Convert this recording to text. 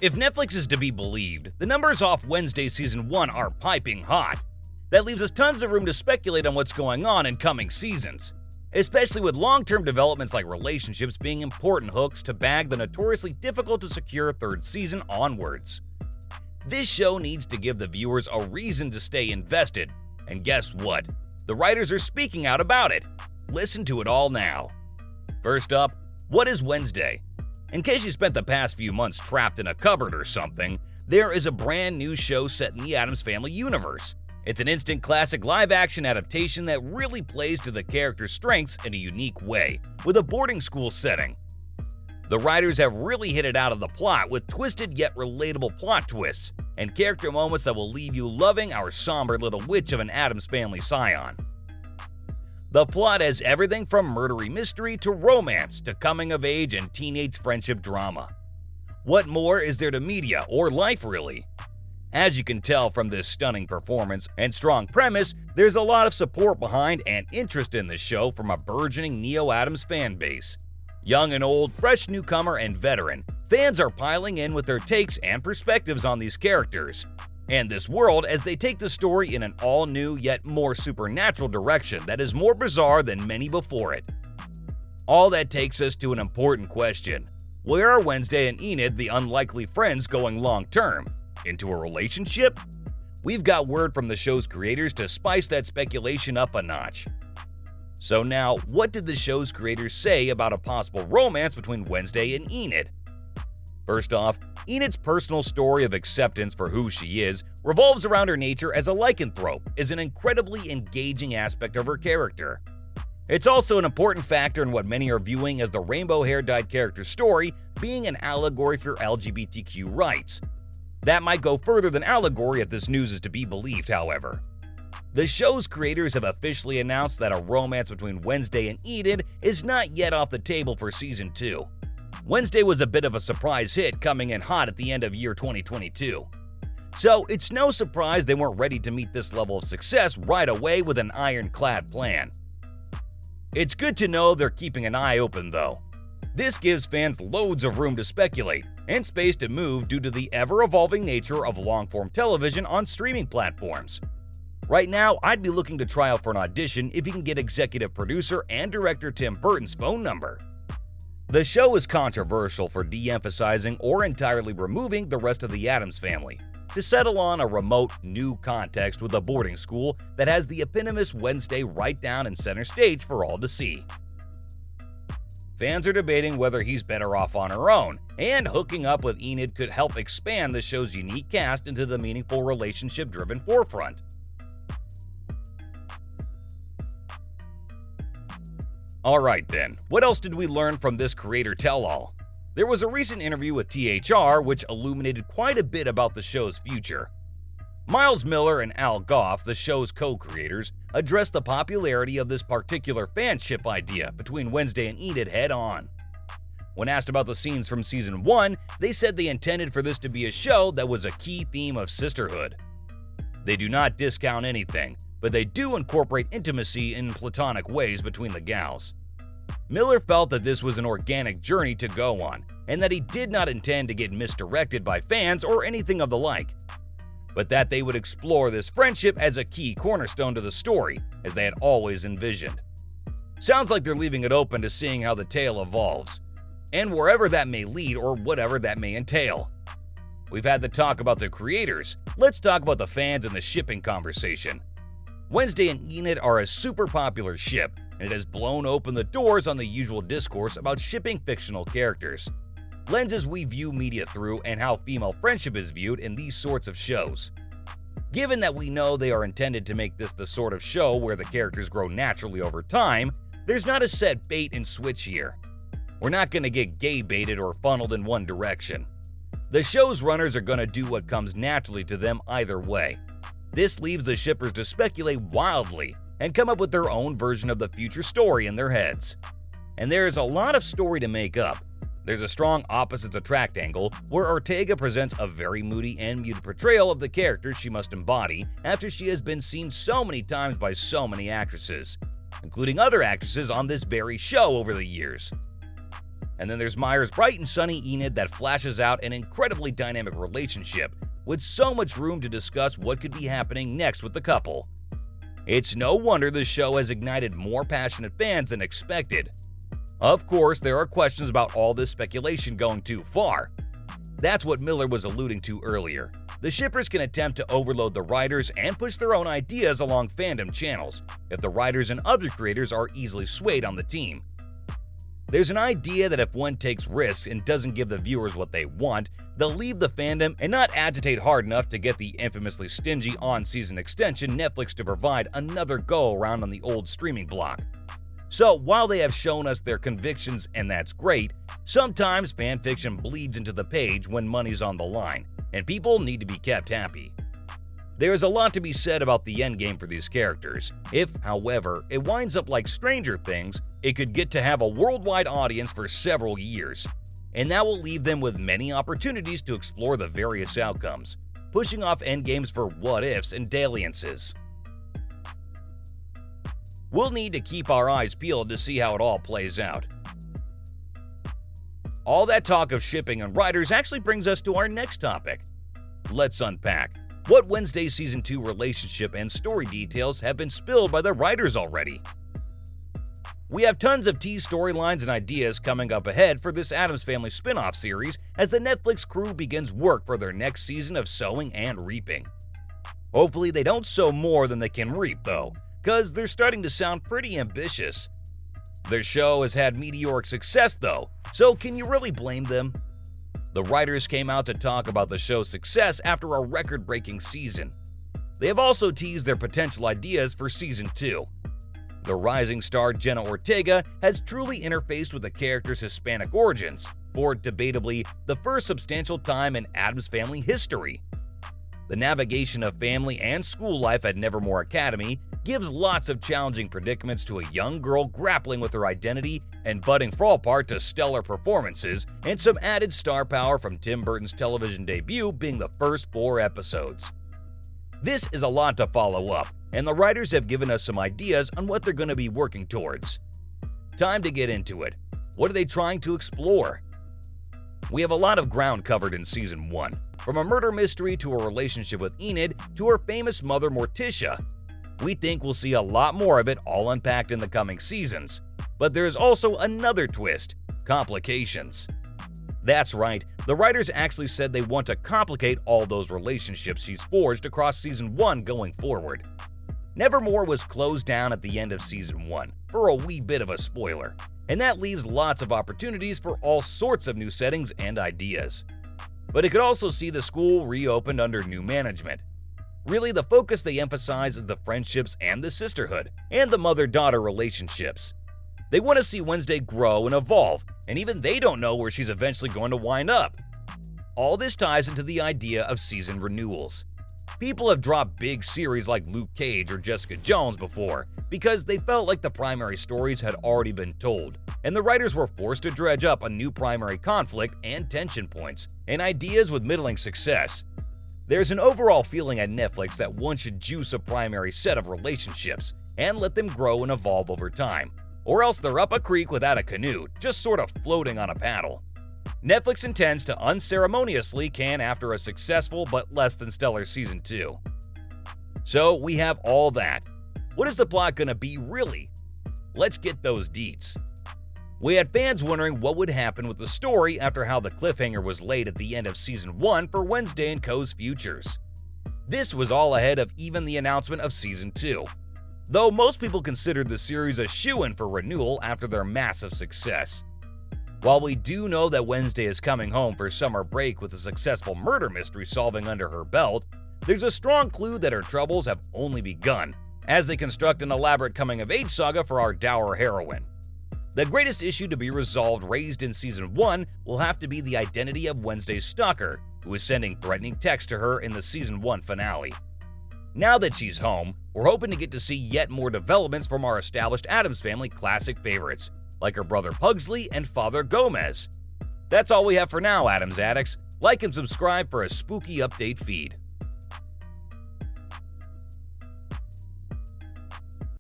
If Netflix is to be believed, the numbers off Wednesday Season 1 are piping hot. That leaves us tons of room to speculate on what's going on in coming seasons, especially with long-term developments like relationships being important hooks to bag the notoriously difficult to secure third season onwards. This show needs to give the viewers a reason to stay invested, and guess what? The writers are speaking out about it. Listen to it all now. First up, what is Wednesday? In case you spent the past few months trapped in a cupboard or something, there is a brand new show set in the Addams Family universe. It's an instant classic live-action adaptation that really plays to the characters' strengths in a unique way, with a boarding school setting. The writers have really hit it out of the plot with twisted yet relatable plot twists and character moments that will leave you loving our somber little witch of an Addams Family scion. The plot has everything from murdery mystery to romance to coming-of-age and teenage friendship drama. What more is there to media or life, really? As you can tell from this stunning performance and strong premise, there's a lot of support behind and interest in this show from a burgeoning Neo-Addams fan base. Young and old, fresh newcomer and veteran, fans are piling in with their takes and perspectives on these characters and this world as they take the story in an all-new yet more supernatural direction that is more bizarre than many before it. All that takes us to an important question. Where are Wednesday and Enid, the unlikely friends, going long-term? Into a relationship? We've got word from the show's creators to spice that speculation up a notch. So now, what did the show's creators say about a possible romance between Wednesday and Enid? First off, Enid's personal story of acceptance for who she is revolves around her nature as a lycanthrope is an incredibly engaging aspect of her character. It's also an important factor in what many are viewing as the rainbow-hair-dyed character's story being an allegory for LGBTQ rights. That might go further than allegory if this news is to be believed, however. The show's creators have officially announced that a romance between Wednesday and Enid is not yet off the table for Season 2. Wednesday was a bit of a surprise hit coming in hot at the end of year 2022. So it's no surprise they weren't ready to meet this level of success right away with an ironclad plan. It's good to know they're keeping an eye open though. This gives fans loads of room to speculate and space to move due to the ever-evolving nature of long-form television on streaming platforms. Right now, I'd be looking to try out for an audition if you can get executive producer and director Tim Burton's phone number. The show is controversial for de-emphasizing or entirely removing the rest of the Addams family to settle on a remote, new context with a boarding school that has the eponymous Wednesday right down in center stage for all to see. Fans are debating whether he's better off on her own, and hooking up with Enid could help expand the show's unique cast into the meaningful relationship-driven forefront. Alright then, what else did we learn from this creator tell-all? There was a recent interview with THR which illuminated quite a bit about the show's future. Miles Miller and Al Goff, the show's co-creators, addressed the popularity of this particular fanship idea between Wednesday and Enid head-on. When asked about the scenes from Season 1, they said they intended for this to be a show that was a key theme of sisterhood. They do not discount anything, but they do incorporate intimacy in platonic ways between the gals. Miller felt that this was an organic journey to go on, and that he did not intend to get misdirected by fans or anything of the like, but that they would explore this friendship as a key cornerstone to the story, as they had always envisioned. Sounds like they're leaving it open to seeing how the tale evolves, and wherever that may lead or whatever that may entail. We've had the talk about the creators, let's talk about the fans and the shipping conversation. Wednesday and Enid are a super popular ship, and it has blown open the doors on the usual discourse about shipping fictional characters, lenses we view media through, and how female friendship is viewed in these sorts of shows. Given that we know they are intended to make this the sort of show where the characters grow naturally over time, there's not a set bait and switch here. We're not going to get gay baited or funneled in one direction. The show's runners are going to do what comes naturally to them either way. This leaves the shippers to speculate wildly and come up with their own version of the future story in their heads. And there is a lot of story to make up. There's a strong opposites attract angle where Ortega presents a very moody and muted portrayal of the character she must embody after she has been seen so many times by so many actresses, including other actresses on this very show over the years. And then there's Meyer's bright and sunny Enid that flashes out an incredibly dynamic relationship, with so much room to discuss what could be happening next with the couple. It's no wonder the show has ignited more passionate fans than expected. Of course, there are questions about all this speculation going too far. That's what Miller was alluding to earlier. The shippers can attempt to overload the writers and push their own ideas along fandom channels if the writers and other creators are easily swayed on the team. There's an idea that if one takes risks and doesn't give the viewers what they want, they'll leave the fandom and not agitate hard enough to get the infamously stingy on-season extension Netflix to provide another go-around on the old streaming block. So while they have shown us their convictions and that's great, sometimes fanfiction bleeds into the page when money's on the line, and people need to be kept happy. There is a lot to be said about the endgame for these characters. If, however, it winds up like Stranger Things, it could get to have a worldwide audience for several years, and that will leave them with many opportunities to explore the various outcomes, pushing off endgames for what-ifs and dalliances. We'll need to keep our eyes peeled to see how it all plays out. All that talk of shipping and writers actually brings us to our next topic. Let's unpack. What Wednesday Season 2 relationship and story details have been spilled by the writers already? We have tons of teased storylines and ideas coming up ahead for this Addams Family spin-off series as the Netflix crew begins work for their next season of sowing and reaping. Hopefully they don't sow more than they can reap though, because they're starting to sound pretty ambitious. Their show has had meteoric success though, so can you really blame them? The writers came out to talk about the show's success after a record-breaking season. They have also teased their potential ideas for Season 2. The rising star Jenna Ortega has truly interfaced with the character's Hispanic origins, for debatably the first substantial time in Addams Family history. The navigation of family and school life at Nevermore Academy gives lots of challenging predicaments to a young girl grappling with her identity and budding fall apart to stellar performances and some added star power from Tim Burton's television debut being the first 4 episodes. This is a lot to follow up, and the writers have given us some ideas on what they're going to be working towards. Time to get into it. What are they trying to explore? We have a lot of ground covered in Season 1, from a murder mystery to a relationship with Enid to her famous mother Morticia. We think we'll see a lot more of it all unpacked in the coming seasons. But there's also another twist: complications. That's right, the writers actually said they want to complicate all those relationships she's forged across Season 1 going forward. Nevermore was closed down at the end of Season 1, for a wee bit of a spoiler, and that leaves lots of opportunities for all sorts of new settings and ideas. But it could also see the school reopened under new management. Really, the focus they emphasize is the friendships and the sisterhood, and the mother-daughter relationships. They want to see Wednesday grow and evolve, and even they don't know where she's eventually going to wind up. All this ties into the idea of season renewals. People have dropped big series like Luke Cage or Jessica Jones before because they felt like the primary stories had already been told, and the writers were forced to dredge up a new primary conflict and tension points, and ideas with middling success. There's an overall feeling at Netflix that one should juice a primary set of relationships and let them grow and evolve over time, or else they're up a creek without a canoe, just sort of floating on a paddle. Netflix intends to unceremoniously can after a successful but less than stellar Season 2. So we have all that. What is the plot gonna be really? Let's get those deets. We had fans wondering what would happen with the story after how the cliffhanger was laid at the end of Season 1 for Wednesday and Co.'s futures. This was all ahead of even the announcement of Season 2. Though most people considered the series a shoo-in for renewal after their massive success. While we do know that Wednesday is coming home for summer break with a successful murder mystery solving under her belt, there's a strong clue that her troubles have only begun as they construct an elaborate coming-of-age saga for our dour heroine. The greatest issue to be resolved raised in Season 1 will have to be the identity of Wednesday's stalker, who is sending threatening texts to her in the Season 1 finale. Now that she's home, we're hoping to get to see yet more developments from our established Addams Family classic favorites, like her brother Pugsley and Father Gomez. That's all we have for now, Addams Addicts. Like and subscribe for a spooky update feed.